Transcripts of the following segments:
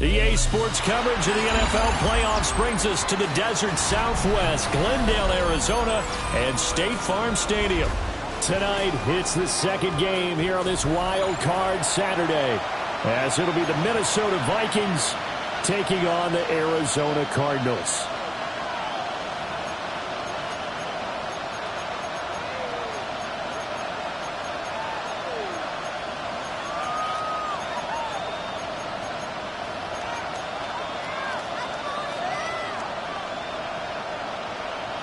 EA Sports coverage of the NFL playoffs brings us to the desert Southwest, Glendale, Arizona, and State Farm Stadium. Tonight, it's the second game here on this wild card Saturday, as it'll be the Minnesota Vikings taking on the Arizona Cardinals.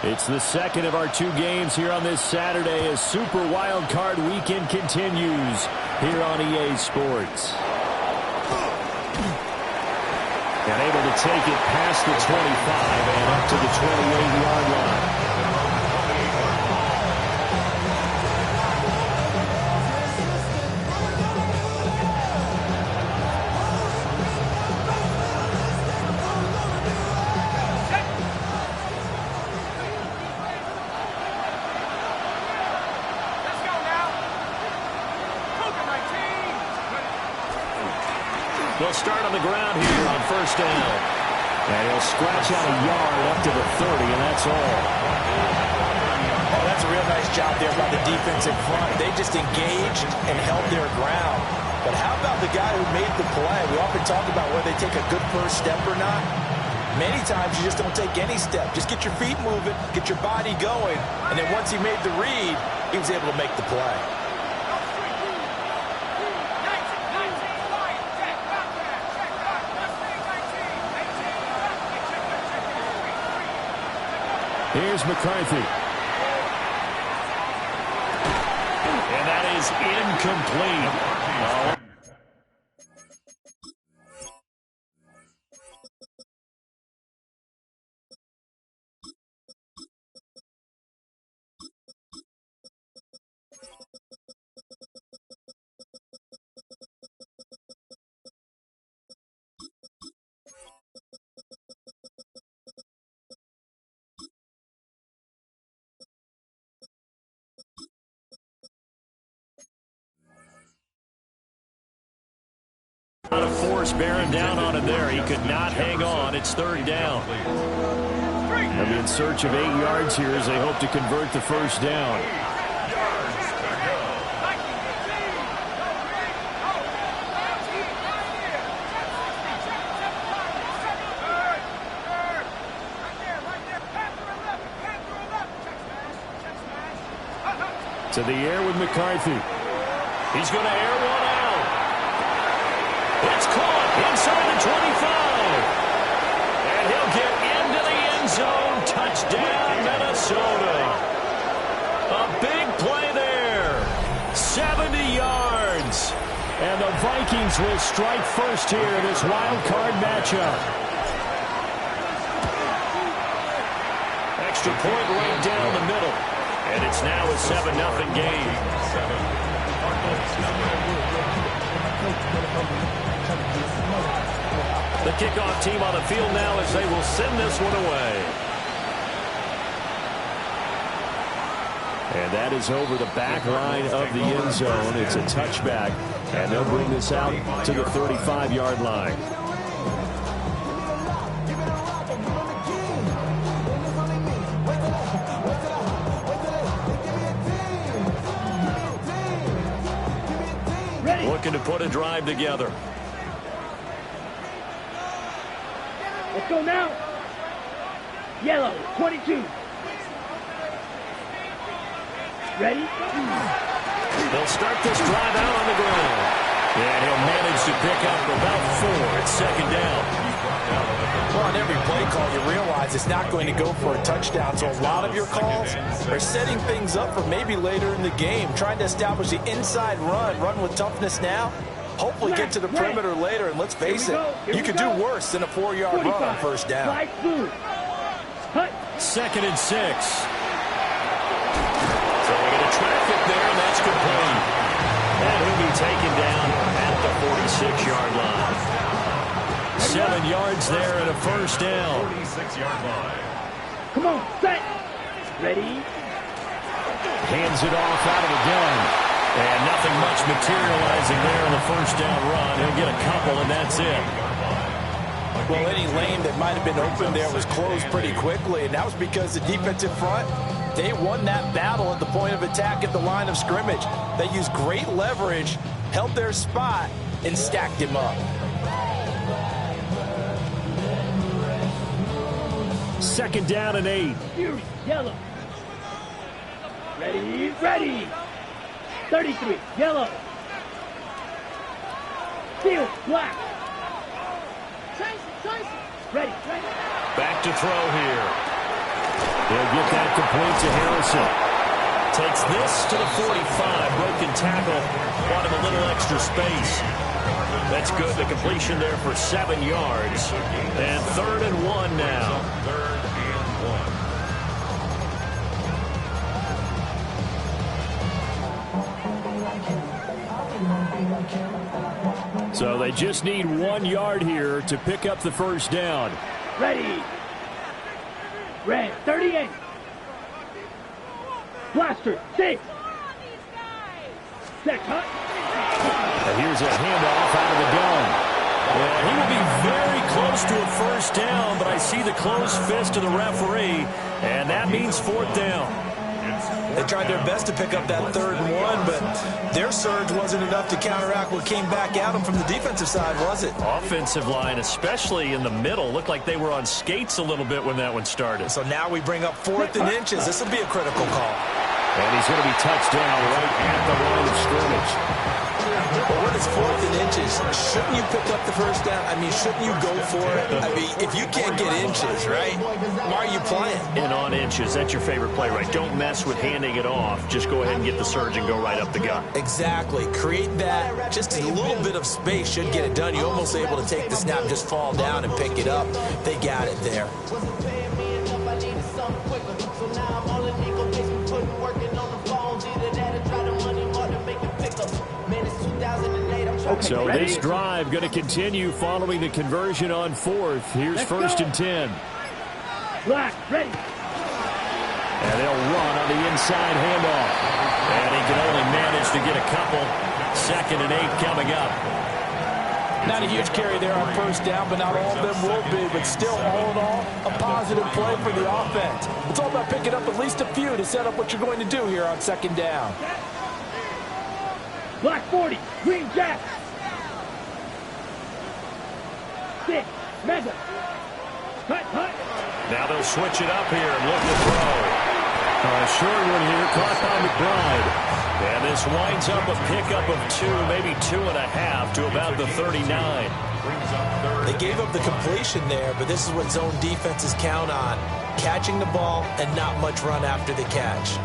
It's the second of our two games here on this Saturday as Super Wild Card Weekend continues here on EA Sports. And able to take it past the 25 and up to the 28-yard line. They'll start on the ground here on first down. And he'll scratch out a yard up to the 30, and that's all. Oh, that's a real nice job there by the defense in front. They just engaged and held their ground. But how about the guy who made the play? We often talk about whether they take a good first step or not. Many times you just don't take any step. Just get your feet moving, get your body going, and then once he made the read, he was able to make the play. Here's McCarthy. And that is incomplete. A lot of force bearing down on him there. He could not hang on. It's third down. They'll be in search of 8 yards here as they hope to convert the first down. To the air with McCarthy. He's going to air one out. It's caught inside the 25. And he'll get into the end zone. Touchdown, Minnesota. A big play there. 70 yards. And the Vikings will strike first here in this wild card matchup. Extra point right down the middle. And it's now a 7-0 game. The kickoff team on the field now as they will send this one away. And that is over the back line of the end zone. It's a touchback, and they'll bring this out to the 35-yard line. Looking to put a drive together. Let's go now. Yellow, 22. Ready? They'll start this drive out on the ground. And he'll manage to pick up about 4. It's second down. Well, on every play call, you realize it's not going to go for a touchdown. So a lot of your calls are setting things up for maybe later in the game, trying to establish the inside run with toughness now. Hopefully get to the perimeter later, and let's face it, you could do worse than a 4-yard run on first down. 2nd and 6. So they're going to traffic there, and that's complete. And he'll be taken down at the 46-yard line. 7 yards there and a first down. 46-yard line. Come on, set. Ready? Hands it off out of the gun. And nothing much materializing there in the first down run. He'll get a couple, and that's it. Well, any lane that might have been open there was closed pretty quickly, and that was because the defensive front, they won that battle at the point of attack at the line of scrimmage. They used great leverage, held their spot, and stacked him up. Second down and 8. Fury, yellow. Ready, ready. 33, yellow. Field, black. Ready, ready. Back to throw here. He'll get that complete to Harrison. Takes this to the 45. Broken tackle. Bought him a little extra space. That's good. The completion there for 7 yards. And 3rd and 1 now. So they just need 1 yard here to pick up the first down. Ready. Red, 38. Blaster, 6. Set, cut. And here's a handoff out of the gun. Yeah, he will be very close to a first down, but I see the closed fist of the referee, and that means 4th down. They tried their best to pick up that 3rd and 1, but their surge wasn't enough to counteract what came back at them from the defensive side, was it? Offensive line, especially in the middle, looked like they were on skates a little bit when that one started. So now we bring up 4th and inches. This will be a critical call. And he's going to be touched down right at the line of scrimmage. But when it's 4th and inches, shouldn't you pick up the first down? I mean, shouldn't you go for it? I mean, if you can't get inches, right, why are you playing? And on inches, that's your favorite play, right? Don't mess with handing it off. Just go ahead and get the surge and go right up the gut. Exactly. Create that. Just a little bit of space should get it done. You're almost able to take the snap, just fall down and pick it up. They got it there. So this drive going to continue following the conversion on 4th. Here's 1st and 10. Black, ready. And they'll run on the inside handoff. And he can only manage to get a couple. 2nd and 8 coming up. Not a huge carry there on first down, but not all of them will be. But still, all in all, a positive play for the offense. It's all about picking up at least a few to set up what you're going to do here on 2nd down. Black 40, green jack. 6, mega. Cut, cut. Now they'll switch it up here and look to throw. A short one here, caught by McBride. And this winds up a pickup of 2, maybe 2.5 to about the 39. They gave up the completion there, but this is what zone defenses count on. Catching the ball and not much run after the catch.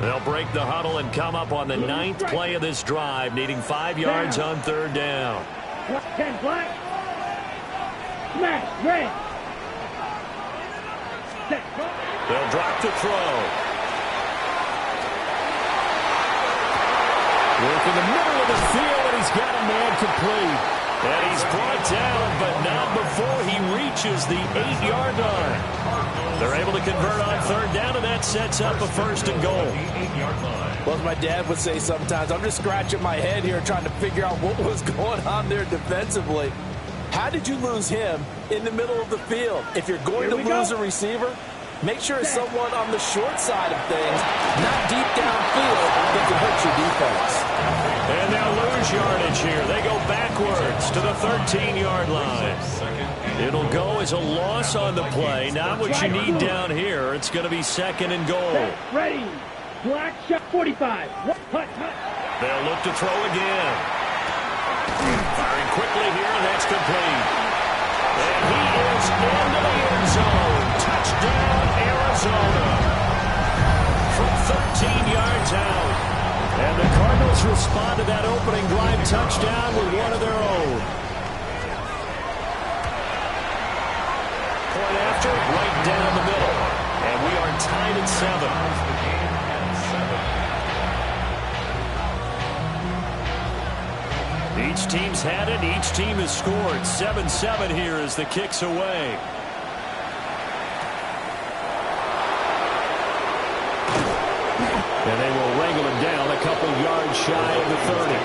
They'll break the huddle and come up on the 9th play of this drive, needing 5 yards on 3rd down. 10 black. Smash, red. Set. They'll drop to throw. Work in the middle of the field, and he's got a man complete. And he's brought down, but not before he reaches the 8-yard line. They're able to convert on 3rd down, and that sets up a 1st and goal. Well, as my dad would say sometimes, I'm just scratching my head here trying to figure out what was going on there defensively. How did you lose him in the middle of the field? If you're going to lose a receiver, make sure it's someone on the short side of things, not deep downfield, that can hurt your defense. And they'll lose yardage here. They go backwards to the 13-yard line. It'll go as a loss on the play. Not what you need down here. It's going to be 2nd and goal. Ready. Black shot 45. Hut. They'll look to throw again. Firing quickly here, and that's complete. And he is into the end zone. Touchdown, Arizona. From 13 yards out. And the Cardinals respond to that opening drive touchdown with one of their own. Point after, right down the middle. And we are tied at 7. Each team's had it. Each team has scored. 7-7 here as the kick's away. And they will wrangle him down a couple yards shy of the 30.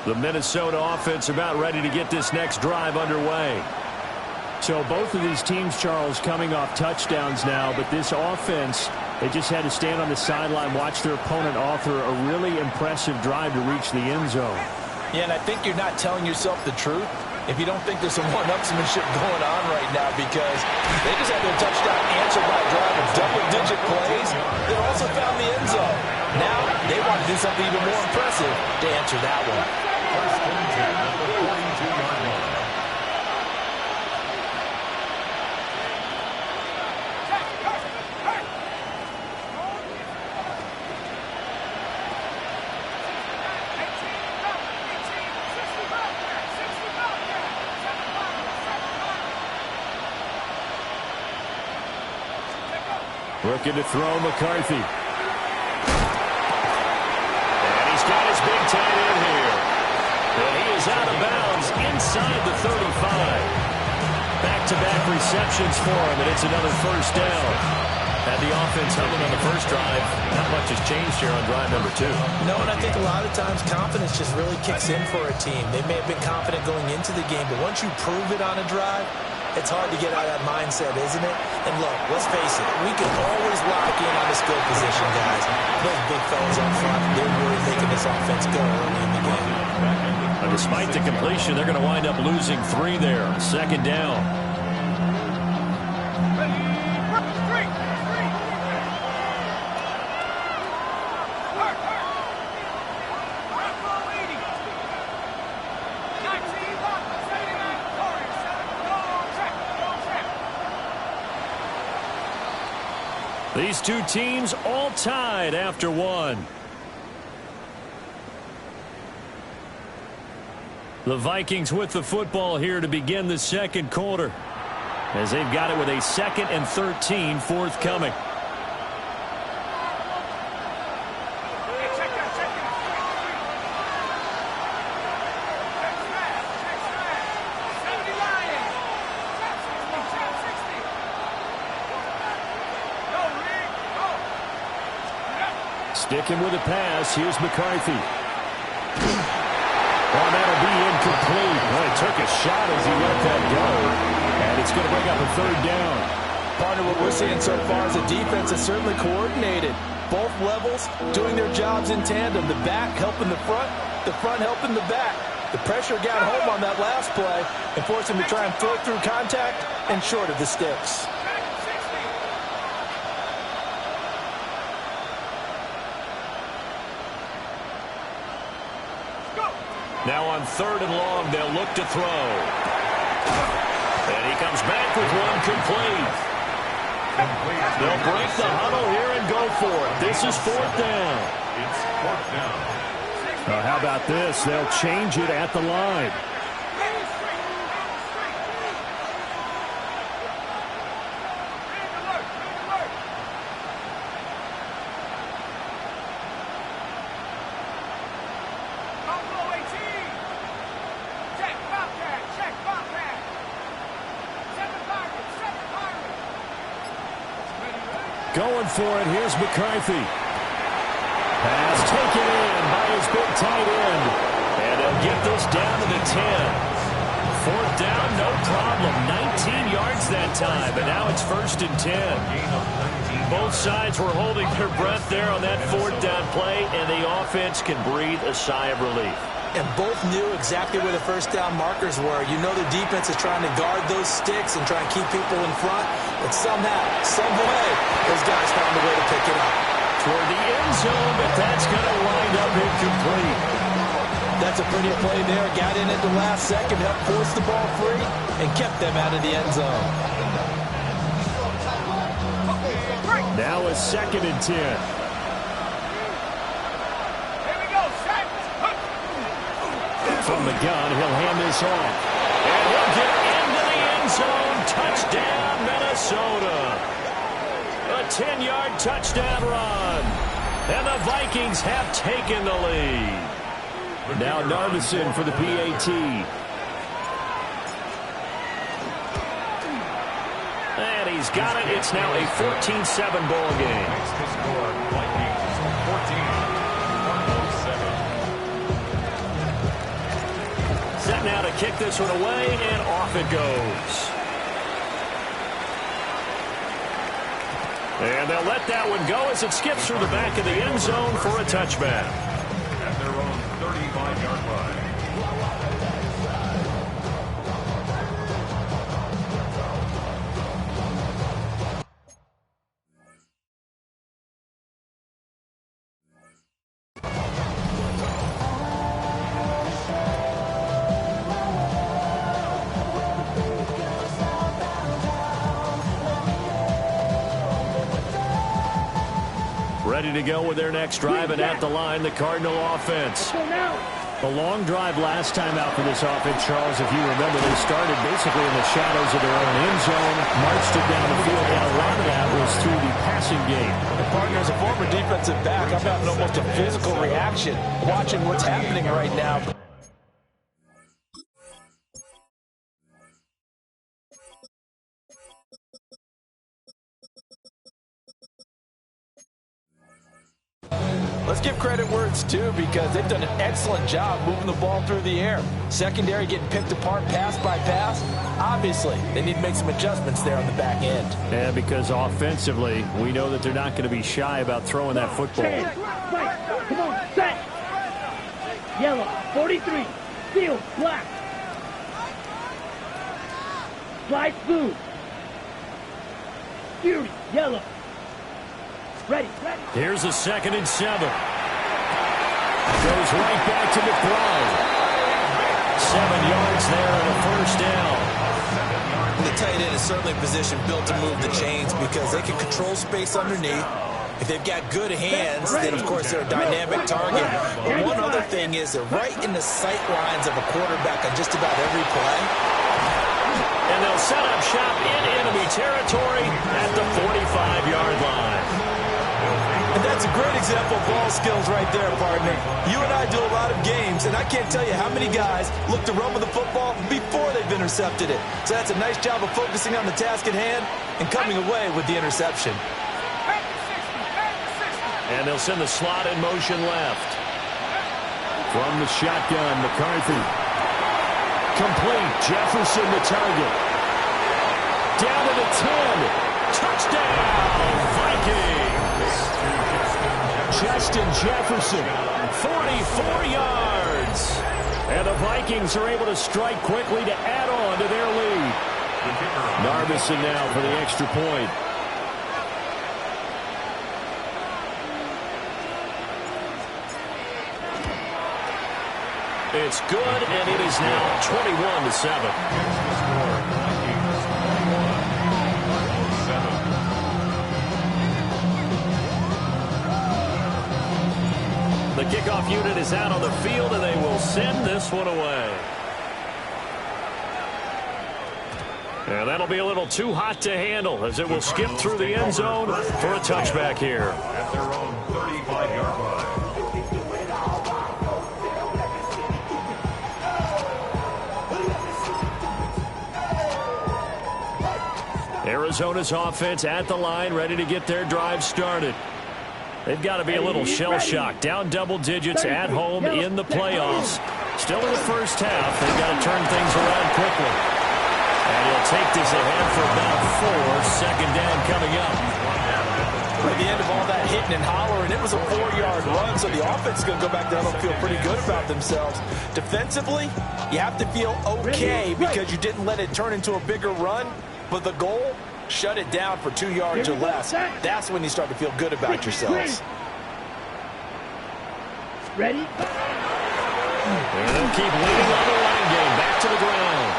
The Minnesota offense about ready to get this next drive underway. So both of these teams, Charles, coming off touchdowns now, but this offense, they just had to stand on the sideline, watch their opponent author a really impressive drive to reach the end zone. Yeah, and I think you're not telling yourself the truth if you don't think there's some one-upsmanship going on right now, because they just had their touchdown answered by a drive of double-digit plays that also found the end zone. Now they want to do something even more impressive to answer that one. Looking to throw McCarthy. And he's got his big tight end here. And he is out of bounds inside the 35. Back-to-back receptions for him, and it's another first down. Had the offense humming on the first drive. Not much has changed here on drive number 2. No, and I think a lot of times confidence just really kicks in for a team. They may have been confident going into the game, but once you prove it on a drive, it's hard to get out of that mindset, isn't it? And look, let's face it, we can always lock in on the skill position, guys. Those big fellas up front, they're really making this offense go early in the game. Despite the completion, they're going to wind up losing 3 there. Second down. These two teams all tied after 1. The Vikings with the football here to begin the second quarter, as they've got it with a 2nd and 13 forthcoming. Sticking with a pass. Here's McCarthy. Oh, that'll be incomplete. Well, he took a shot as he let that go. And it's going to bring up a 3rd down. Partner, what we're seeing so far is the defense is certainly coordinated. Both levels doing their jobs in tandem. The back helping the front helping the back. The pressure got home on that last play and forced him to try and throw through contact and short of the sticks. Now on 3rd and long, they'll look to throw. And he comes back with one complete. They'll break the huddle here and go for it. This is 4th down. It's 4th down. How about this? They'll change it at the line. Going for it. Here's McCarthy. Pass taken in by his big tight end. And they'll get this down to the 10. 4th down, no problem. 19 yards that time. And now it's 1st and 10. Both sides were holding their breath there on that 4th down play, and the offense can breathe a sigh of relief. And both knew exactly where the 1st down markers were. You know the defense is trying to guard those sticks and try and keep people in front. But somehow, some way, those guys found a way to pick it up. Toward the end zone, but that's going to wind up incomplete. That's a pretty play there. Got in at the last second, helped force the ball free, and kept them out of the end zone. Now a 2nd and 10. From the gun, he'll hand this off. And he'll get into the end zone. Touchdown, Minnesota. A 10-yard touchdown run. And the Vikings have taken the lead. Now Narveson for the PAT. And he's got it. It's now a 14-7 ball game. Makes the score Vikings 14, 107. Set now to kick this one away, and off it goes. And they'll let that one go as it skips through the back of the end zone for a touchback. At their own 35-yard line. Ready to go with their next drive, and at the line, the Cardinal offense. The long drive last time out for this offense, Charles, if you remember, they started basically in the shadows of their own end zone, marched it down the field, and a lot of that was through the passing game. The partner is a former defensive back. I'm having almost a physical reaction watching what's happening right now. Let's give credit where it's due because they've done an excellent job moving the ball through the air. Secondary getting picked apart pass by pass. Obviously, they need to make some adjustments there on the back end. Yeah, because offensively, we know that they're not going to be shy about throwing that football. Fight. Come on, set. Yellow, 43. Field, black. Slide smooth. Fury, yellow. Ready. Here's a 2nd and 7. Goes right back to McBride. 7 yards there and a first down. The tight end is certainly a position built to move the chains because they can control space underneath. If they've got good hands, then of course they're a dynamic target. But one other thing is they're right in the sight lines of a quarterback on just about every play. And they'll set up shop in enemy territory at the 45-yard line. And that's a great example of ball skills right there, partner. You and I do a lot of games, and I can't tell you how many guys look to run with the football before they've intercepted it. So that's a nice job of focusing on the task at hand and coming away with the interception. And they'll send the slot in motion left. From the shotgun, McCarthy. Complete. Jefferson the target. Down to the 10. Touchdown, Vikings. Justin Jefferson, 44 yards. And the Vikings are able to strike quickly to add on to their lead. Narbison now for the extra point. It's good, and it is now 21-7. The kickoff unit is out on the field, and they will send this one away. And that'll be a little too hot to handle as it will skip through the end zone for a touchback here. At their own 35-yard line. Arizona's offense at the line, ready to get their drive started. They've got to be a little shell-shocked. Down double digits at home in the playoffs. Still in the first half. They've got to turn things around quickly. And he'll take this ahead for about 4. 2nd down coming up. At the end of all that hitting and hollering, it was a 4-yard run, so the offense is going to go back down and feel pretty good about themselves. Defensively, you have to feel okay because you didn't let it turn into a bigger run, but the goal, shut it down for 2 yards or less. That's when you start to feel good about yourselves. Ready? And they'll keep leading on the line game. Back to the ground.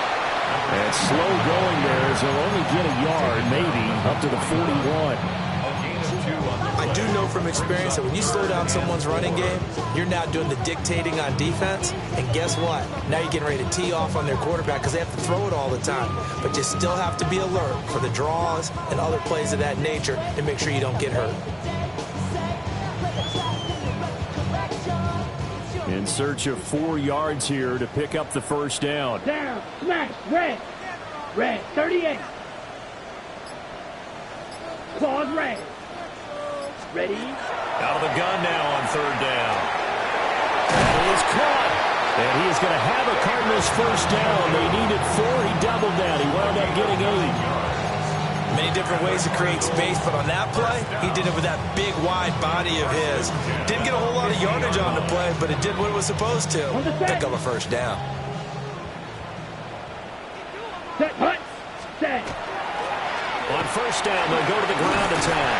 And slow going there as they'll only get a yard, maybe, up to the 41. I do know from experience that when you slow down someone's running game, you're now doing the dictating on defense. And guess what? Now you're getting ready to tee off on their quarterback because they have to throw it all the time. But you still have to be alert for the draws and other plays of that nature to make sure you don't get hurt. In search of 4 yards here to pick up the first down. Down, smash, red. Red, 38. Claws red. Ready? Out of the gun now on 3rd down. That is caught. And he is going to have a Cardinals first down. They needed 4. He doubled that. He wound up getting 8. Many different ways to create space, but on that play, he did it with that big, wide body of his. Didn't get a whole lot of yardage on the play, but it did what it was supposed to. Pick up a first down. Set, hut, set. On first down, they'll go to the ground attack.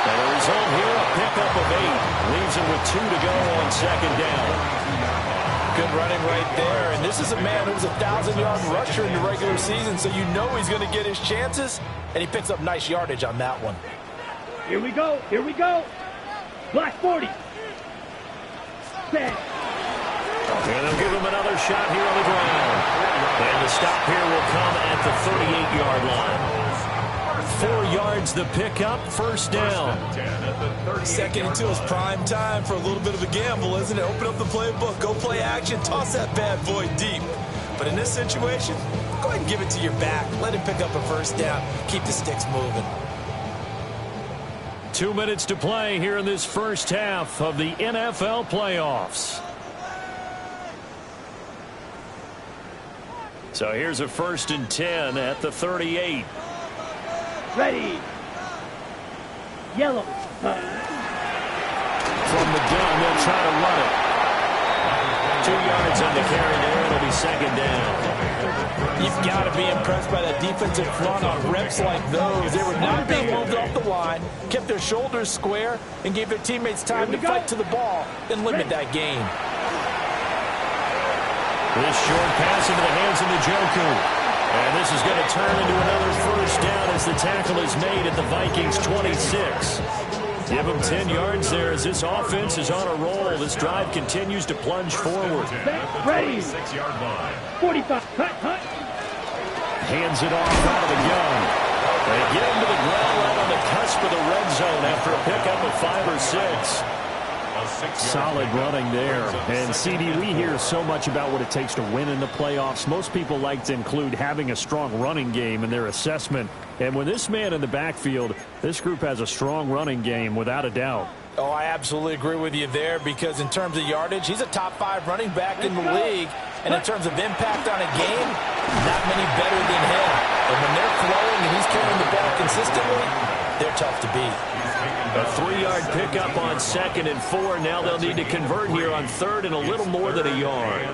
And the result here, a pickup of 8. Leaves him with 2 to go on second down. Good running right there. And this is a man who was a 1,000-yard rusher in the regular season, so you know he's going to get his chances. And he picks up nice yardage on that one. Here we go. Here we go. Black 40. Set. And they'll give him another shot here on the ground. And the stop here will come at the 38-yard line. 4 yards the pickup, first down. Second and 2 is prime time for a little bit of a gamble, isn't it? Open up the playbook, go play action, toss that bad boy deep. But in this situation, go ahead and give it to your back. Let him pick up a first down. Keep the sticks moving. 2 minutes to play here in this first half of the NFL playoffs. So here's a 1st and 10 at the 38. Ready. Yellow. From the gun, they'll try to run it. 2 yards on the carry there. It'll be second down. You've got to be impressed by that defensive front on reps like those. They were not being moved off the line, kept their shoulders square, and gave their teammates time to fight to the ball and limit that gain. This short pass into the hands of Njoku. And this is going to turn into another first down as the tackle is made at the Vikings 26. Give them 10 yards there as this offense is on a roll. This drive continues to plunge forward. Ready. 6-yard line. 45. Hut, hut. Hands it off out of the gun. They get him to the ground right on the cusp of the red zone after a pickup of 5 or 6. Solid running there. And, CD, we hear so much about what it takes to win in the playoffs. Most people like to include having a strong running game in their assessment. And when this man in the backfield, this group has a strong running game without a doubt. Oh, I absolutely agree with you there because in terms of yardage, he's a top 5 running back in the league. And in terms of impact on a game, not many better than him. And when they're flowing and he's carrying the ball consistently, they're tough to beat. A 3-yard pickup on 2nd and 4. Now they'll need to convert here on 3rd and a little more than a yard.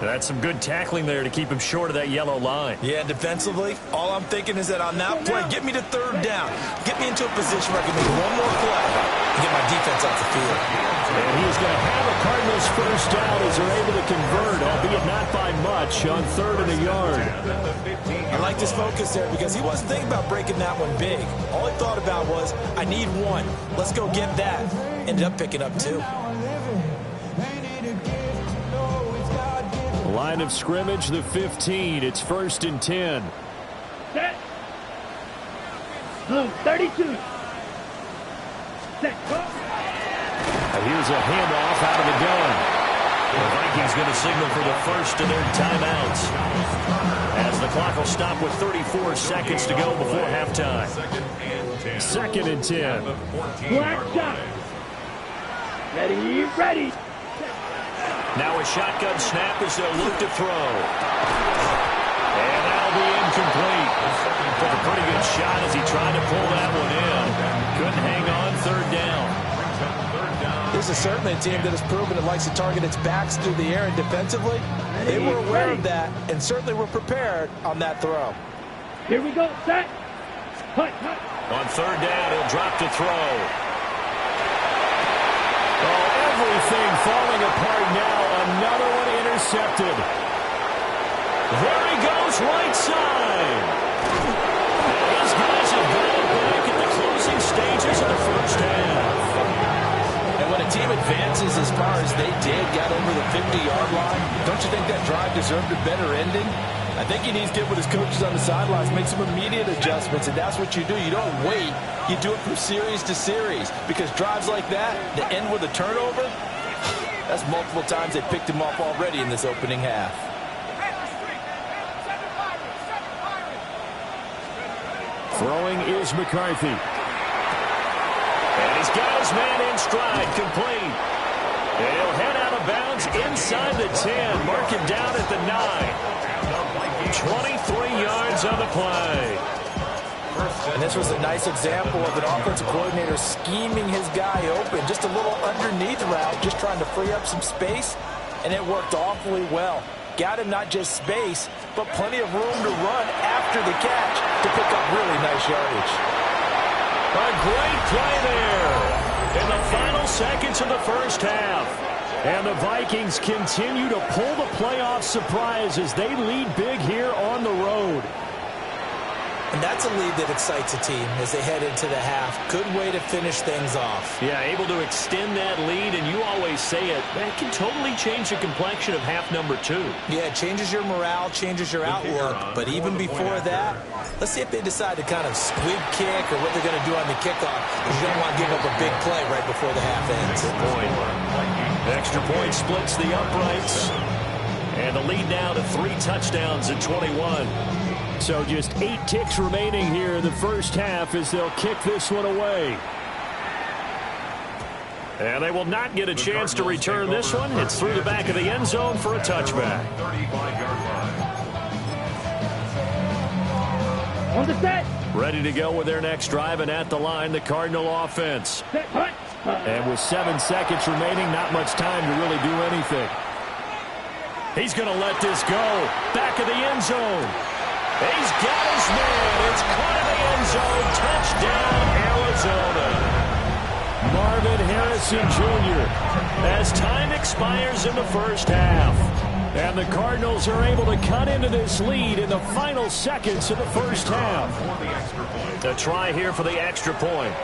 That's some good tackling there to keep him short of that yellow line. Yeah, defensively, all I'm thinking is that on that play, get me to 3rd down. Get me into a position where I can make one more play and get my defense off the field. And he's going to have a Cardinals first down as they're able to convert, albeit not by much, on 3rd and a yard. I like this focus there because he wasn't thinking about breaking that one big. All he thought about was, I need 1. Let's go get that. Ended up picking up 2. Line of scrimmage, the 15. It's 1st and 10. Set. Blue 32. Set. Go. Here's a handoff out of the gun. The Vikings going to signal for the first of their timeouts as the clock will stop with 34 seconds to go before halftime. 2nd and 10. Black shot. Ready. Ready. Now a shotgun snap as they'll look to throw. And that'll be incomplete. Took a pretty good shot as he tried to pull that one in. Couldn't hang on, 3rd down. This is certainly a team that has proven it likes to target its backs through the air and defensively. They were aware of that and certainly were prepared on that throw. Here we go. Set. Hut, hut. On 3rd down, he'll drop to throw. Oh, everything falling apart now. Another one intercepted. There he goes, right side. These guys have gone back at the closing stages of the first half. And when a team advances as far as they did, got over the 50-yard line, don't you think that drive deserved a better ending? I think he needs to get with his coaches on the sidelines, make some immediate adjustments, and that's what you do. You don't wait. You do it from series to series because drives like that, that end with a turnover, that's multiple times they picked him off already in this opening half. Throwing is McCarthy. And he's got his man in stride, complete. And he'll head out of bounds is inside the 10. Mark him down at the 9. 23 yards on the play. And this was a nice example of an offensive coordinator scheming his guy open. Just a little underneath route, just trying to free up some space, and it worked awfully well. Got him not just space, but plenty of room to run after the catch to pick up really nice yardage. A great play there in the final seconds of the first half. And the Vikings continue to pull the playoff surprise as they lead big here on the road. And that's a lead that excites a team as they head into the half. Good way to finish things off. Yeah, able to extend that lead, and you always say it, that can totally change the complexion of half number 2. Yeah, it changes your morale, changes your outlook. But even before that, let's see if they decide to kind of squib kick or what they're going to do on the kickoff. Because you don't want to give up a big play right before the half ends. Good point. Extra point splits the uprights. And the lead now to 3 touchdowns at 21. So just 8 ticks remaining here in the first half as they'll kick this one away. And they will not get a chance to return this one. It's through the back of the end zone for a touchback. 35-yard line. On the set. Ready to go with their next drive, and at the line, the Cardinal offense. Set, hut. And with 7 seconds remaining, not much time to really do anything. He's going to let this go. Back of the end zone. He's got his man. It's caught in the end zone. Touchdown, Arizona. Marvin Harrison Jr. As time expires in the first half. And the Cardinals are able to cut into this lead in the final seconds of the first half. A try here for the extra point.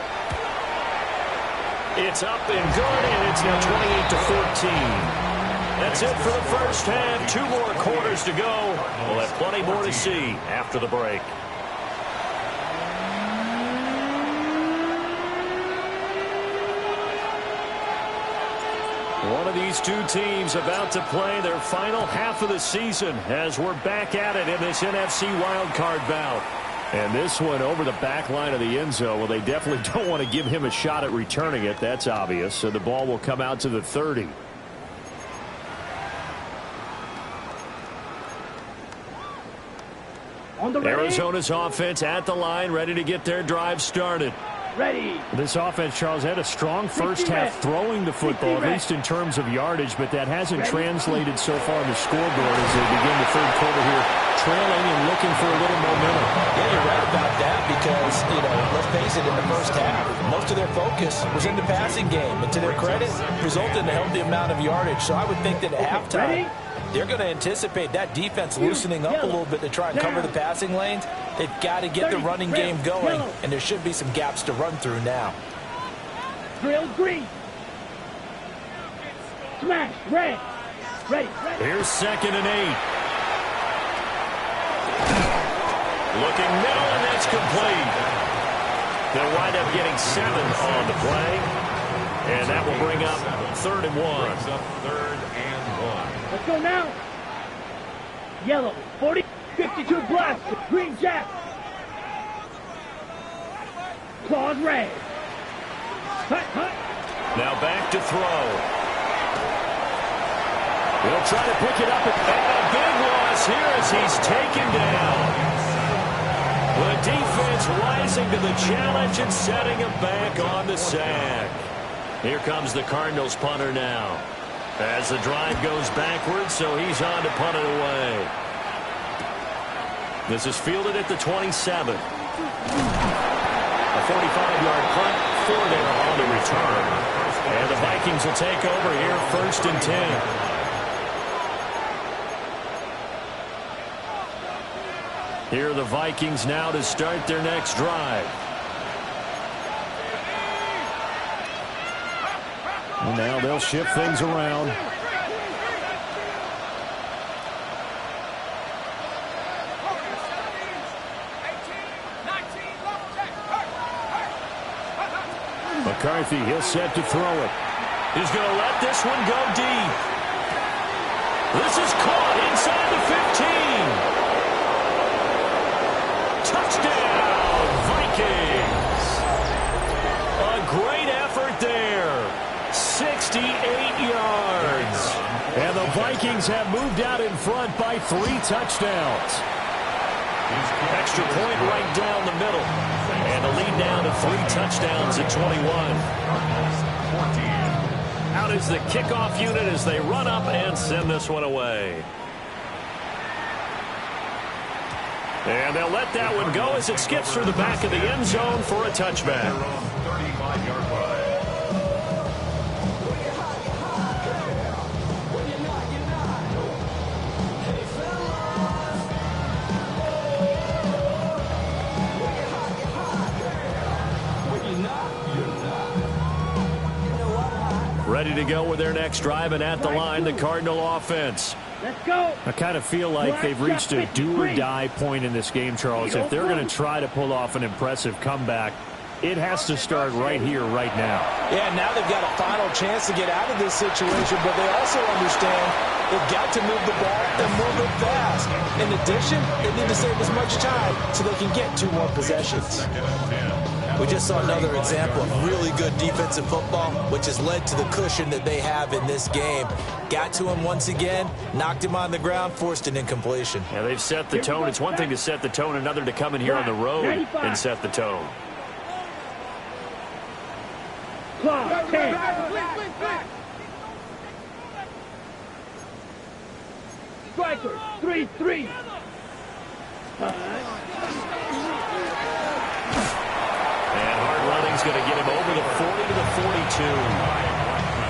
It's up and good, and it's now 28-14. That's it for the first half. 2 more quarters to go. We'll have plenty more to see after the break. One of these 2 teams about to play their final half of the season as we're back at it in this NFC wildcard bout. And this one over the back line of the end zone. Well, they definitely don't want to give him a shot at returning it. That's obvious. So the ball will come out to the 30. On the ready. Arizona's offense at the line, ready to get their drive started. Ready. This offense, Charles, had a strong first half throwing the football, at least in terms of yardage, but that hasn't translated so far on the scoreboard as they begin the third quarter here, trailing and looking for a little momentum. Yeah, you're right about that because, let's face it, in the first half, most of their focus was in the passing game. And to their credit, resulted in a healthy amount of yardage. So I would think that at halftime, they're going to anticipate that defense loosening up a little bit to try and cover the passing lanes. They've got to get the running game going, and there should be some gaps to run through now. Drill green. Smash. Red. Ready. Here's 2nd and 8. Looking middle, and that's complete. They'll wind up getting 7 on the play, and that will bring up 3rd and 1. Brings up 3rd and 1. Let's go now. Yellow. 40. 52 black. Green jack. Claws red. Hut. Now back to throw. He'll try to pick it up, and a big loss here as he's taken down. The defense rising to the challenge and setting him back on the sack. Here comes the Cardinals punter now. As the drive goes backwards, so he's on to punt it away. This is fielded at the 27. A 45-yard punt, 4 there on the return. And the Vikings will take over here, 1st and 10. Here are the Vikings now to start their next drive. And now they'll shift things around. McCarthy, he'll set to throw it. He's going to let this one go deep. This is caught inside the 15. Touchdown, Vikings. A great effort there. 68 yards. Vikings have moved out in front by 3 touchdowns. Extra point right down the middle. And the lead down to 3 touchdowns at 21. Out is the kickoff unit as they run up and send this one away. And they'll let that one go as it skips through the back of the end zone for a touchback. 35-yard line. Ready to go with their next drive, and at the line, the Cardinal offense. Let's go. I kind of feel like they've reached a do-or-die point in this game, Charles. If they're going to try to pull off an impressive comeback, it has to start right here, right now. Yeah, now they've got a final chance to get out of this situation, but they also understand they've got to move the ball and move it fast. In addition, they need to save as much time so they can get 2 more possessions. We just saw another example of really good defensive football, which has led to the cushion that they have in this game. Got to him once again, knocked him on the ground, forced an incompletion. Yeah, they've set the tone. It's one thing to set the tone, another to come in here on the road and set the tone. Clock, 10. Striker, 3-3. And hard running's going to get him over the 40 to the 42.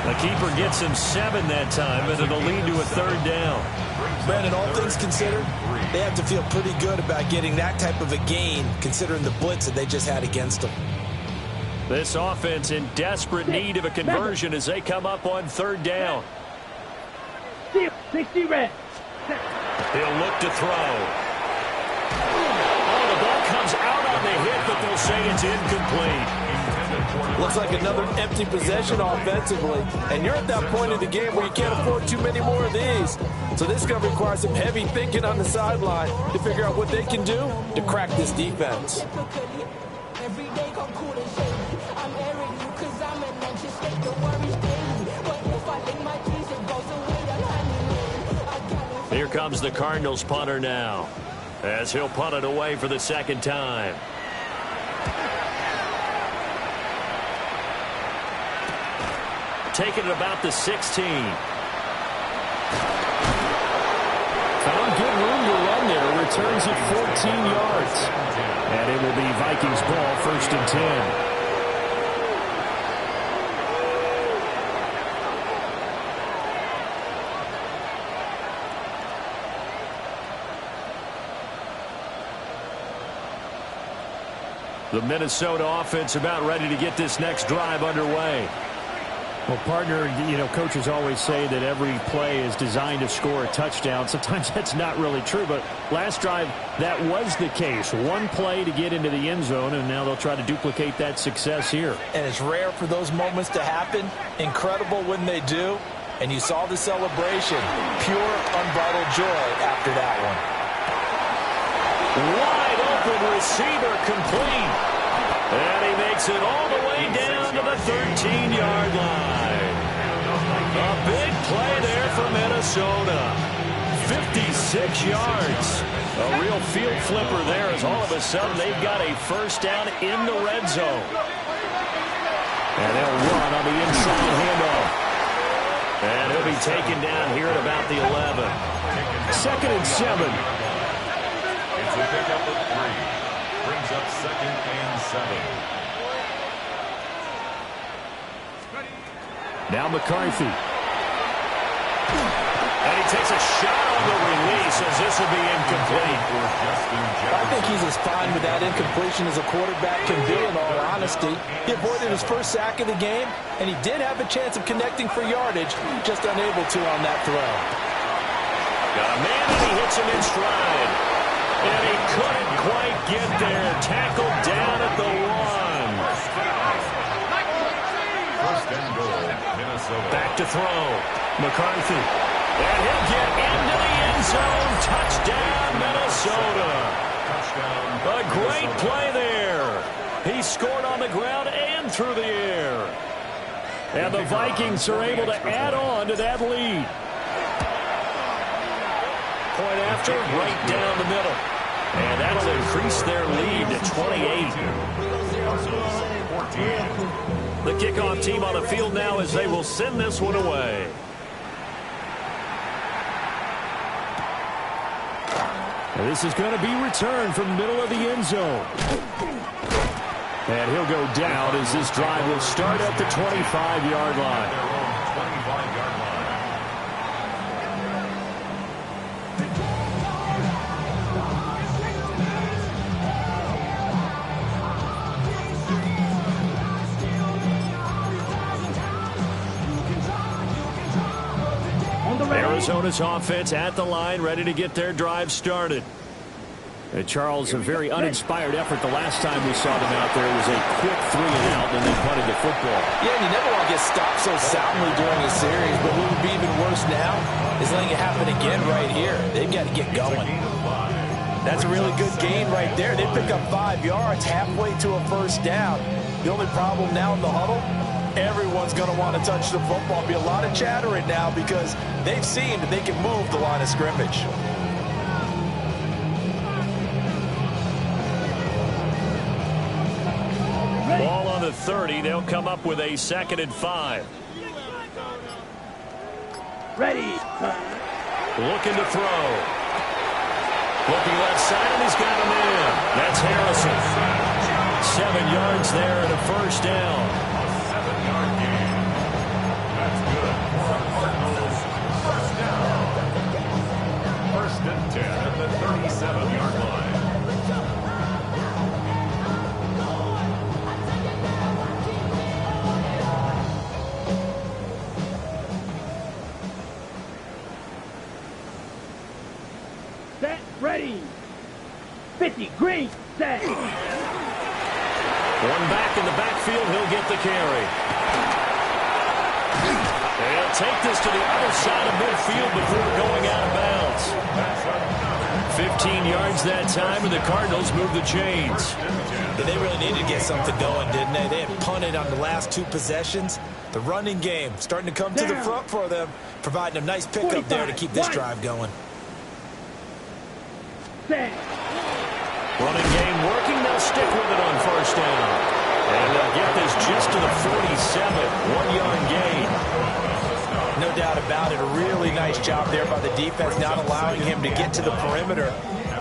The keeper gets him 7 that time, and it'll lead to a 3rd down. Brandon, all things considered, they have to feel pretty good about getting that type of a gain, considering the blitz that they just had against them. This offense in desperate need of a conversion as they come up on 3rd down. 60 red. He'll look to throw. Oh, the ball comes out on the hit, but they'll say it's incomplete. Looks like another empty possession offensively, and you're at that point in the game where you can't afford too many more of these. So this is going to require some heavy thinking on the sideline to figure out what they can do to crack this defense. Here comes the Cardinals punter now, as he'll punt it away for the 2nd time. Taking it about the 16. Found good room to run there. Returns it 14 yards. And it will be Vikings ball, 1st and 10. The Minnesota offense about ready to get this next drive underway. Well, partner, coaches always say that every play is designed to score a touchdown. Sometimes that's not really true, but last drive, that was the case. One play to get into the end zone, and now they'll try to duplicate that success here. And it's rare for those moments to happen. Incredible when they do. And you saw the celebration. Pure, unbridled joy after that one. Wide open receiver complete. And he makes it all the way down to the 13-yard line. A big play there for Minnesota. 56 yards. A real field flipper there as all of a sudden they've got a 1st down in the red zone. And they'll run on the inside handoff. And he'll be taken down here at about the 11. 2nd and 7. It's a pickup of 3. Brings up 2nd and 7. Now McCarthy. And he takes a shot on the release as this will be incomplete. I think he's as fine with that incompletion as a quarterback can be, in all honesty. He avoided his 1st sack of the game, and he did have a chance of connecting for yardage, just unable to on that throw. Got a man, and he hits him in stride. And he couldn't quite get there. Tackled down at the 1. 1st and goal, Minnesota. Back to throw. McCarthy. And he'll get into the end zone. Touchdown, Minnesota. Touchdown. A great play there. He scored on the ground and through the air. And the Vikings are able to add on to that lead. Point after, right down the middle. And that'll increase their lead to 28. The kickoff team on the field now as they will send this one away. And this is going to be returned from the middle of the end zone. And he'll go down as this drive will start at the 25-yard line. Arizona's offense at the line, ready to get their drive started. Charles, a very uninspired effort the last time we saw them out there. It was a quick 3 and out, and they punted the football. Yeah, and you never want to get stopped so soundly during a series, but what would be even worse now is letting it happen again right here. They've got to get going. That's a really good gain right there. They pick up 5 yards halfway to a first down. The only problem now in the huddle, everyone's going to want to touch the football. Be a lot of chattering now because they've seen that they can move the line of scrimmage. Ball on the 30. They'll come up with a 2nd and 5. Ready. Looking to throw. Looking left side, and he's got him in. That's Harrison. 7 yards there and a first down. A 7-yard gain. That's good. For Cardinals, first down. 1st and 10 at the 37-yard line. Set. Ready. 50. Green. Set. One back in the backfield. He'll get the carry. They'll take this to the other side of midfield before going out of bounds. 15 yards that time, and the Cardinals move the chains. Yeah, they really needed to get something going, didn't they? They had punted on the last 2 possessions. The running game starting to come to the front for them, providing a nice pickup there to keep this drive going. Set. Running game working. They'll stick with it on first down. And they'll get this just to the 47. 1-yard gain. No doubt about it. A really nice job there by the defense, not allowing him to get to the perimeter.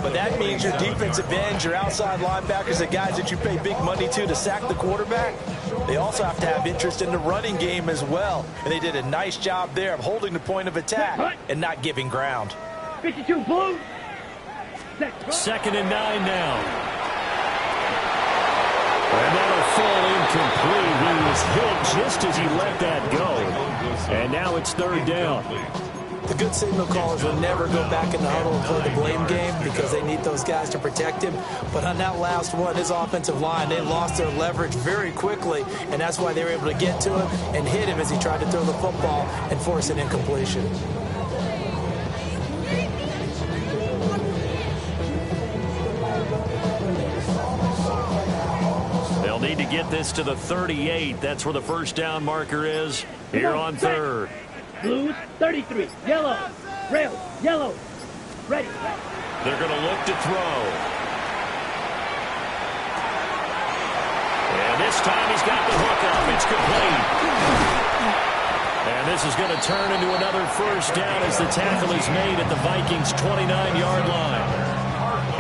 But that means your defensive ends, your outside linebackers, the guys that you pay big money to sack the quarterback, they also have to have interest in the running game as well. And they did a nice job there of holding the point of attack and not giving ground. 52 blue. 2nd and 9 now. And that'll fall incomplete. He was hit just as he let that go. And now it's 3rd down. The good signal callers will never go back in the huddle and play the blame game because they need those guys to protect him. But on that last one, his offensive line, they lost their leverage very quickly, and that's why they were able to get to him and hit him as he tried to throw the football and force an incompletion. Need to get this to the 38. That's where the first down marker is here on 3rd. Blues, 33. Yellow. Rail. Yellow. Ready. They're going to look to throw. And this time he's got the hook up. It's complete. And this is going to turn into another first down as the tackle is made at the Vikings' 29-yard line.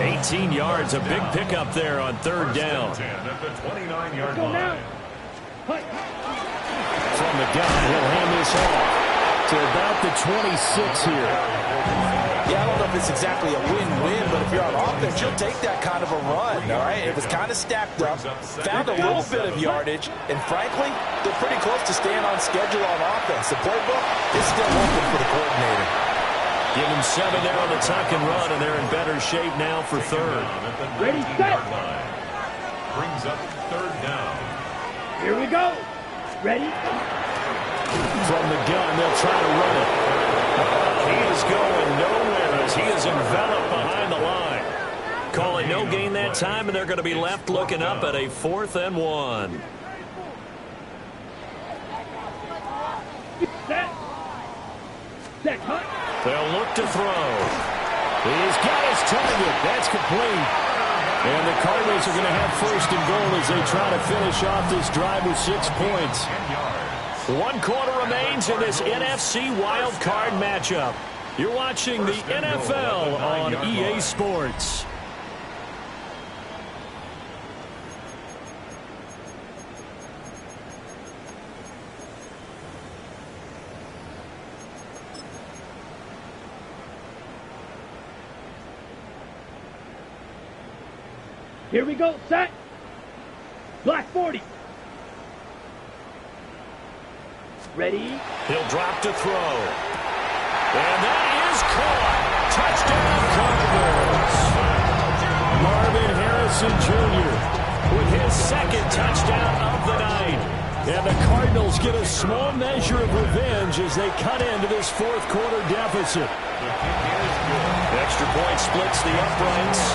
18 yards, a big pickup there on 3rd down. At the 29-yard line. From the gun, he'll hand this off to about the 26 here. Yeah, I don't know if it's exactly a win-win, but if you're on offense, you'll take that kind of a run, all right? It was kind of stacked up, found a little bit of yardage, and frankly, they're pretty close to staying on schedule on offense. The playbook is still open for the coordinator. Give them 7 there on the tuck and run, and they're in better shape now for 3rd. Ready, set. Brings up 3rd down. Here we go. Ready? From the gun, they'll try to run it. He is going nowhere as he is enveloped behind the line. Call it no gain that time, and they're going to be left looking up at a 4th and 1. Set. Set. Cut. They'll look to throw. He's got his target. That's complete. And the Cardinals are going to have first and goal as they try to finish off this drive with 6 points. 1 quarter remains in this NFC Wild Card matchup. You're watching the NFL on EA Sports. Here we go, set. Black 40. Ready? He'll drop to throw. And that is caught. Touchdown, Cardinals. Marvin Harrison Jr. with his second touchdown of the night. And the Cardinals get a small measure of revenge as they cut into this fourth quarter deficit. Extra point splits the uprights.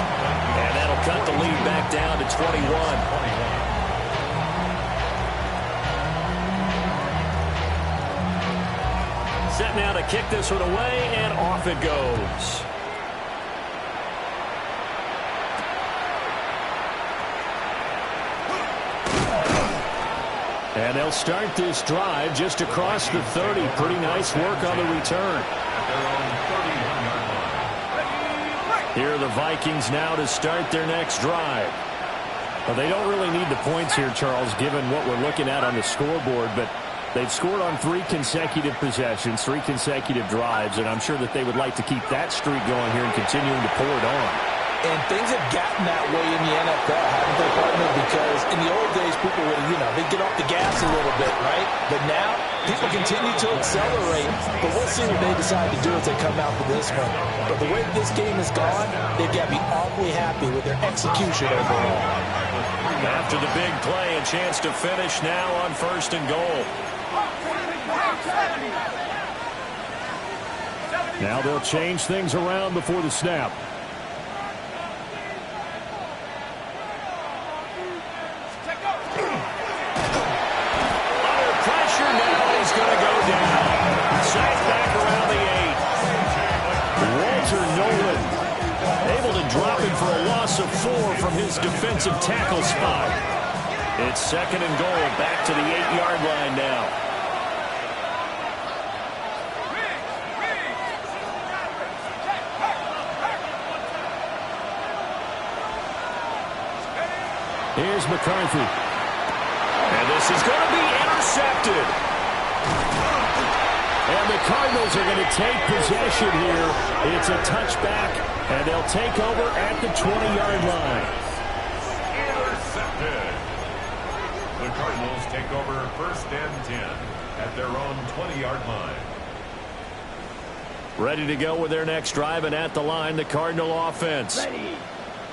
And that'll cut the lead back down to 21. Set now to kick this one away, and off it goes. And they'll start this drive just across the 30. Pretty nice work on the return. Here are the Vikings now to start their next drive. Well, they don't really need the points here, Charles, given what we're looking at on the scoreboard, but they've scored on 3 consecutive possessions, 3 consecutive drives, and I'm sure that they would like to keep that streak going here and continuing to pour it on. And things have gotten that way in the NFL, haven't they, partner? Because in the old days, people would, they'd get off the gas a little bit, right? But now, people continue to accelerate. But we'll see what they decide to do as they come out for this one. But the way that this game has gone, they've got to be awfully happy with their execution overall. After the big play, a chance to finish now on first and goal. Now they'll change things around before the snap. Sacked back around the 8. Walter Nolan able to drop him for a loss of 4 from his defensive tackle spot. It's second and goal, back to the 8-yard line now. Here's McCarthy. And this is going to be intercepted. And the Cardinals are going to take possession here. It's a touchback, and they'll take over at the 20-yard line. Intercepted. The Cardinals take over first and 10 at their own 20-yard line. Ready to go with their next drive, and at the line, the Cardinal offense. Ready.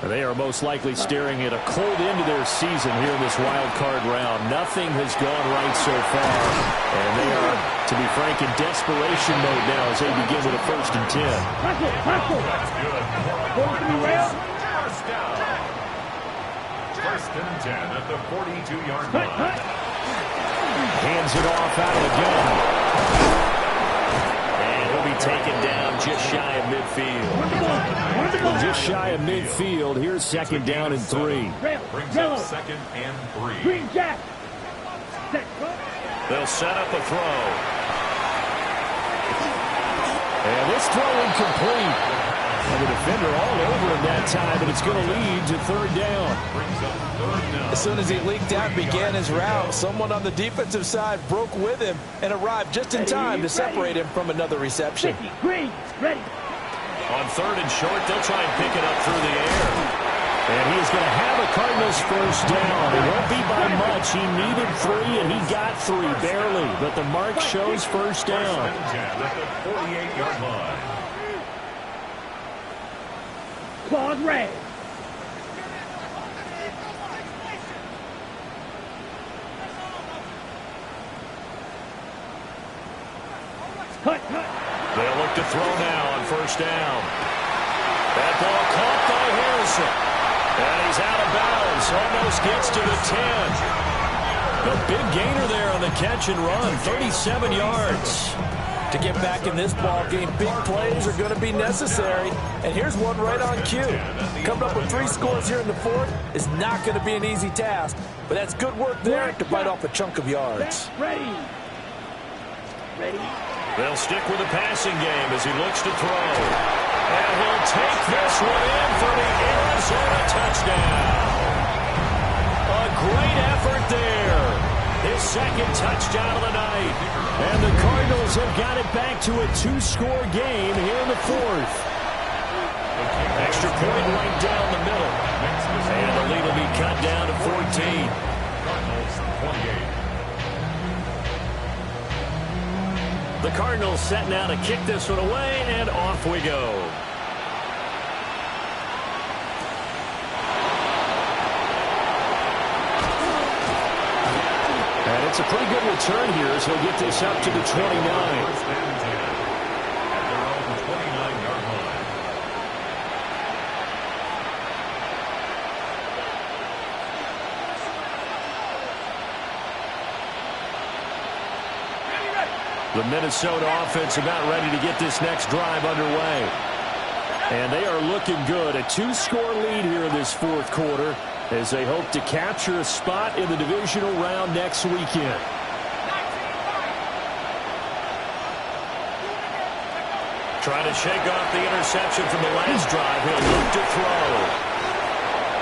They are most likely staring at a cold end to their season here in this wild card round. Nothing has gone right so far, and they are, to be frank, in desperation mode now as they begin with a first and 10. Hustle. That's good. Going to be rail. First down. First and 10 at the 42-yard line. Hands it off out of the gun. And he'll be taken down just shy of midfield. Just shy of midfield. Here's second down and 3. Brings up second and 3. Green Jack. Set. They'll set up a throw. And this throw incomplete. And the defender all over him that time, but it's going to lead to third down. Brings up third down. As soon as he leaked out and began his route, someone on the defensive side broke with him and arrived just in time to separate him from another reception. Green. Ready. On third and short, they'll try and pick it up through the air. And he is going to have a Cardinals first down. It won't be by much. He needed 3, and he got 3, barely. But the mark shows first down. First and 10 at the 48-yard line. Claude Ray. Cut. They'll look to throw now on first down. That ball caught by Harrison. And he's out of bounds. Almost gets to the 10. A big gainer there on the catch and run. 37 yards. To get back in this ball game, big plays are going to be necessary. And here's one right on cue. Coming up with 3 scores here in the fourth is not going to be an easy task. But that's good work there to bite off a chunk of yards. Ready. They'll stick with the passing game as he looks to throw. And he'll take this one in for the Arizona touchdown. A great effort there. His second touchdown of the night. And the Cardinals have got it back to a 2-score game here in the fourth. Extra point right down the middle. And the lead will be cut down to 14. Cardinals 28. The Cardinals set now to kick this one away, and off we go. And it's a pretty good return here as he'll get this up to the 29. First and 10 at their own 29-yard line. The Minnesota offense about ready to get this next drive underway. And they are looking good. A 2-score lead here in this fourth quarter as they hope to capture a spot in the divisional round next weekend. Trying to shake off the interception from the last drive. He'll look to throw.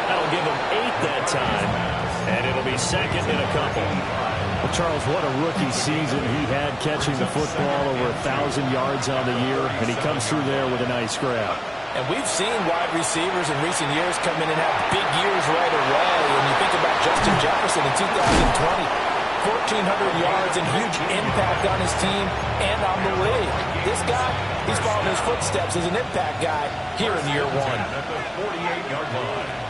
That'll give him 8 that time. And it'll be second in a couple. Well, Charles, what a rookie season he had catching the football, over 1,000 yards on the year, and he comes through there with a nice grab. And we've seen wide receivers in recent years come in and have big years right away. And you think about Justin Jefferson in 2020, 1,400 yards and huge impact on his team and on the league. This guy, he's following his footsteps as an impact guy here in year one. At the 48-yard line.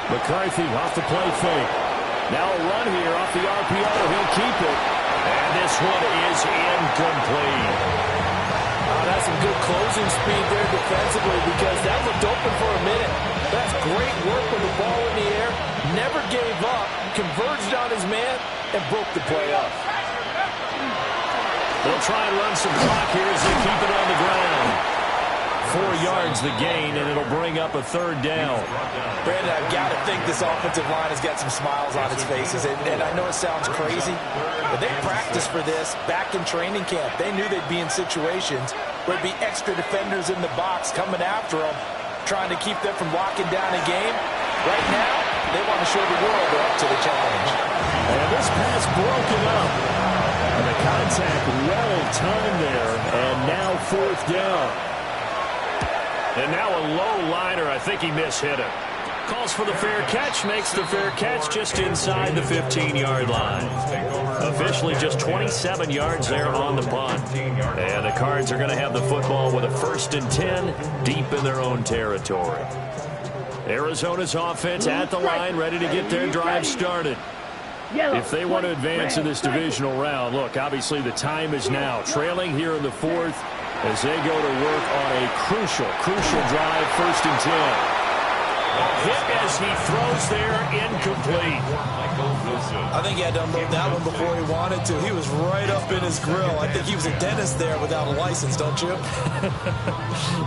McCarthy off the play fake. Now a run here off the RPO. He'll keep it. And this one is incomplete. That's some good closing speed there defensively because that looked open for a minute. That's great work with the ball in the air. Never gave up. Converged on his man and broke the play up. They'll try and run some clock here as they keep it on the ground. 4 yards the gain, and it'll bring up a third down. Brandon, I've got to think this offensive line has got some smiles on its faces. And I know it sounds crazy, but they practiced for this back in training camp. They knew they'd be in situations where there'd be extra defenders in the box coming after them, trying to keep them from locking down a game. Right now, they want to show the world they're up to the challenge. And this pass broken up. And the contact well timed there, and now fourth down. And now a low liner. I think he mishit it. Calls for the fair catch. Makes the fair catch just inside the 15-yard line. Officially just 27 yards there on the punt. And the Cards are going to have the football with a 1st and 10 deep in their own territory. Arizona's offense at the line, ready to get their drive started. If they want to advance in this divisional round, look, obviously the time is now. Trailing here in the fourth as they go to work on a crucial drive, 1st and 10. Hit as he throws there, incomplete. I think he had to unload that one before he wanted to. He was right up in his grill. I think he was a dentist there without a license, don't you?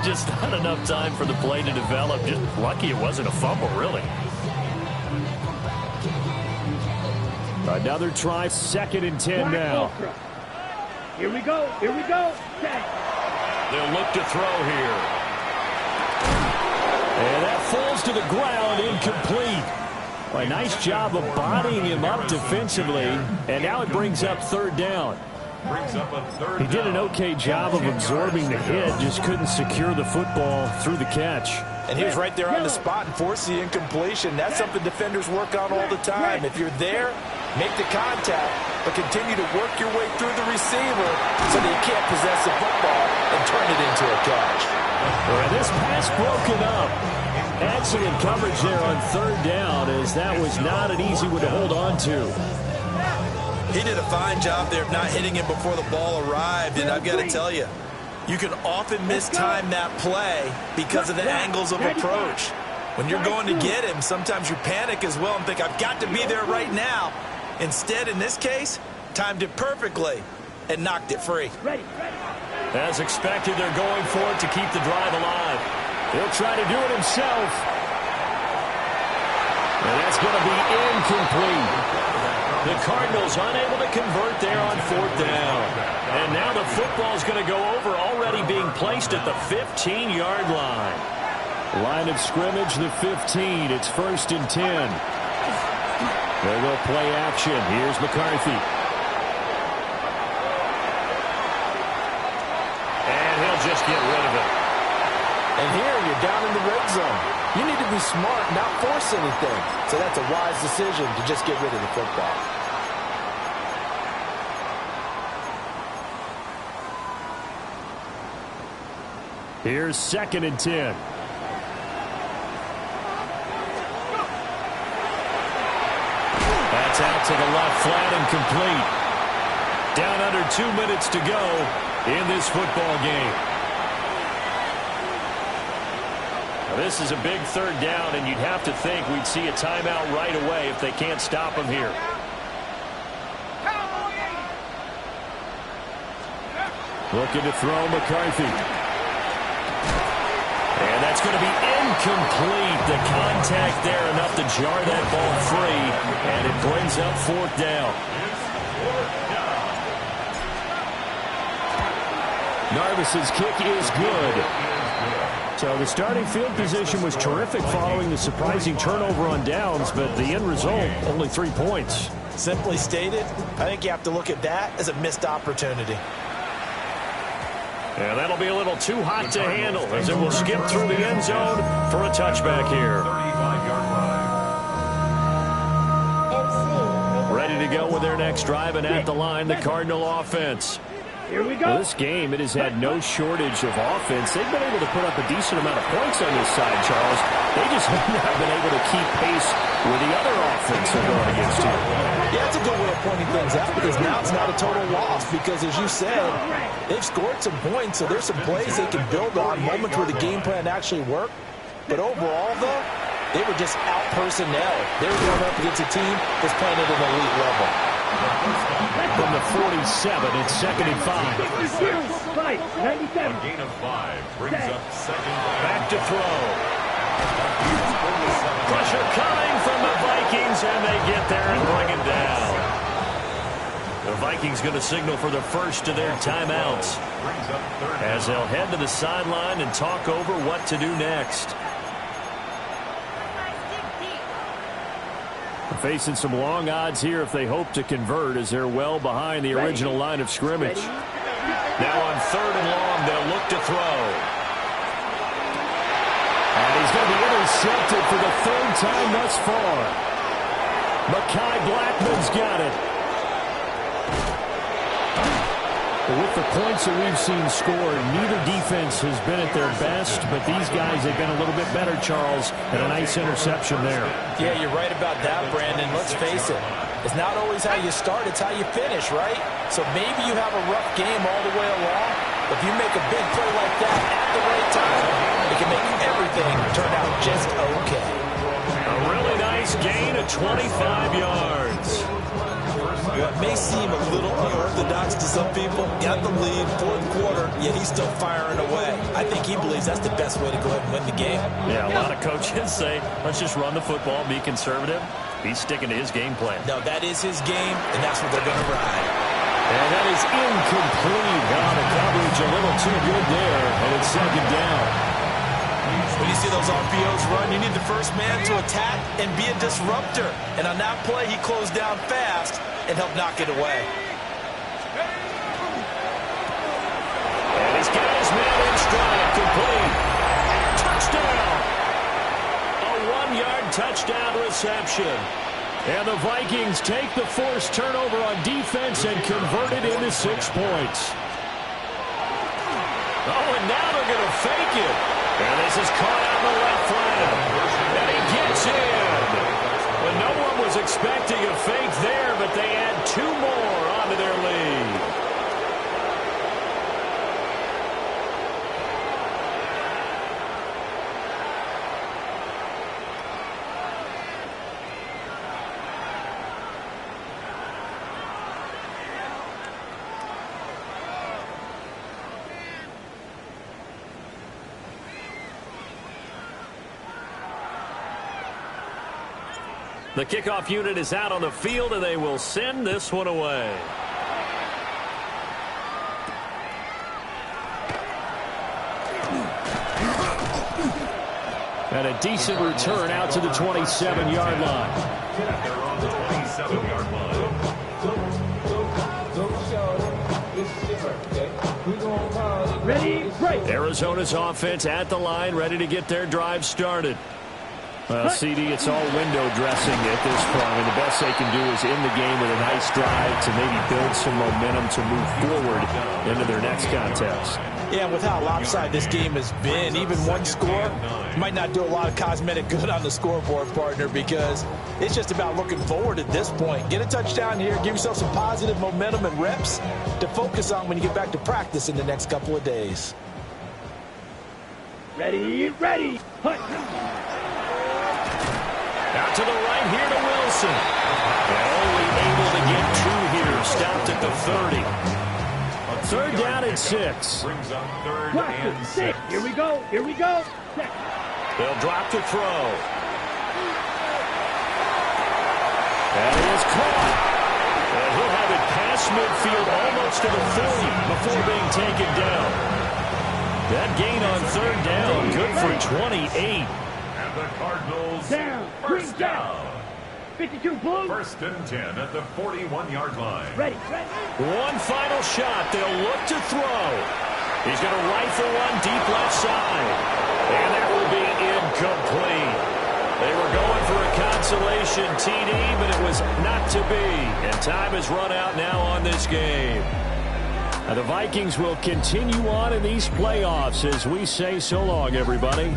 Just not enough time for the play to develop. Just lucky it wasn't a fumble, really. Another try, 2nd and 10 now. Here we go. They'll look to throw here. And that falls to the ground, incomplete. Well, a nice job of bodying him up defensively, and now it brings up 3rd down. He did an okay job of absorbing the hit, just couldn't secure the football through the catch. And he was right there on the spot and forced the incompletion. That's something defenders work on all the time. If you're there, make the contact, but continue to work your way through the receiver so that you can't possess the football and turn it into a catch. And this pass broken up. Excellent coverage there on 3rd down, as that was not an easy one to hold on to. He did a fine job there of not hitting him before the ball arrived, and I've got to tell you, You can often mistime that play because of the angles of approach. When you're going to get him, sometimes you panic as well and think, I've got to be there right now. Instead, in this case, timed it perfectly and knocked it free. As expected, they're going for it to keep the drive alive. He'll try to do it himself. And that's going to be incomplete. The Cardinals unable to convert there on 4th down. And now the football's going to go over, already being placed at the 15-yard line. Line of scrimmage, the 15. It's 1st and 10. They will play action. Here's McCarthy. And he'll just get rid of it. And here you're down in the red zone. You need to be smart, not force anything. So that's a wise decision to just get rid of the football. Here's 2nd and 10. That's out to the left, flat and complete. Down under 2 minutes to go in this football game. Now, this is a big 3rd down, and you'd have to think we'd see a timeout right away if they can't stop him here. Looking to throw McCarthy. And that's going to be incomplete. The contact there enough to jar that ball free, and it brings up 4th down. Narvis's kick is good. So the starting field position was terrific following the surprising turnover on downs, but the end result, only 3 points. Simply stated, I think you have to look at that as a missed opportunity. And that'll be a little too hot to handle as it will skip through the end zone for a touchback here. 35-yard line. Ready to go with their next drive, and at the line, the Cardinal offense. Here we go. Well, this game, it has had no shortage of offense. They've been able to put up a decent amount of points on this side, Charles. They just have not been able to keep pace with the other offense they're going against here. Yeah, that's a good way of pointing things out because now it's not a total loss because, as you said, they've scored some points, so there's some plays they can build on, moments where the game plan actually worked. But overall, though, they were just out-personnel. They were going up against a team that's playing at an elite level. From the 47, it's 2nd and 5. 97. A gain of 5 brings up 2nd down. Back to throw. Pressure coming from the Vikings, and they get there and bring it down. The Vikings going to signal for the first of their timeouts Brings up 3rd as they'll head to the sideline and talk over what to do next. Facing some long odds here if they hope to convert as they're well behind the original line of scrimmage. Now on 3rd and long, they'll look to throw. And he's going to be intercepted for the 3rd time thus far. Mekhi Blackman's got it. With the points that we've seen scored, neither defense has been at their best, but these guys have been a little bit better, Charles, and a nice interception there. Yeah, you're right about that, Brandon. Let's face it. It's not always how you start, it's how you finish, right? So maybe you have a rough game all the way along, but if you make a big play like that at the right time, it can make everything turn out just okay. A really nice gain of 25 yards. It may seem a little unorthodox to some people. Got the lead, 4th quarter, yet he's still firing away. I think he believes that's the best way to go ahead and win the game. Yeah, a lot of coaches say, let's just run the football, be conservative. He's sticking to his game plan. No, that is his game, and that's what they're going to ride. And that is incomplete. Oh, the coverage a little too good there, and it's 2nd down. When you see those RPOs run, you need the first man to attack and be a disruptor. And on that play, he closed down fast and helped knock it away. And he's got his man in stride, complete. Touchdown! A 1-yard touchdown reception. And the Vikings take the forced turnover on defense and convert it into 6 points. Oh, and now they're going to fake it. And this is caught out in the left flank. And he gets in. Well, no one was expecting a fake there, but they add 2 more onto their lead. The kickoff unit is out on the field, and they will send this one away. And a decent return out to the 27-yard line. They're on the 27-yard line. Ready, break. Arizona's offense at the line, ready to get their drive started. Well, CD, it's all window dressing at this point. And the best they can do is end the game with a nice drive to maybe build some momentum to move forward into their next contest. Yeah, with how lopsided this game has been, even one score might not do a lot of cosmetic good on the scoreboard, partner, because it's just about looking forward at this point. Get a touchdown here, give yourself some positive momentum and reps to focus on when you get back to practice in the next couple of days. Ready, ready. Punt. Out to the right here to Wilson. And only able to get two here. Stopped at the 30. Third down and 6. Brings up third Practice, and 6. 6. Here we go, here we go. Set. They'll drop to throw. And it is caught. And he'll have it past midfield almost to the 40 before being taken down. That gain on third down, good for 28. And the Cardinals Down, first bring down. down. 52 blue. First and 10 at the 41-yard line. Ready, ready. One final shot. They'll look to throw. He's going to rifle one deep left side. And that will be incomplete. They were going for a consolation TD, but it was not to be. And time has run out now on this game. Now the Vikings will continue on in these playoffs as we say so long, everybody.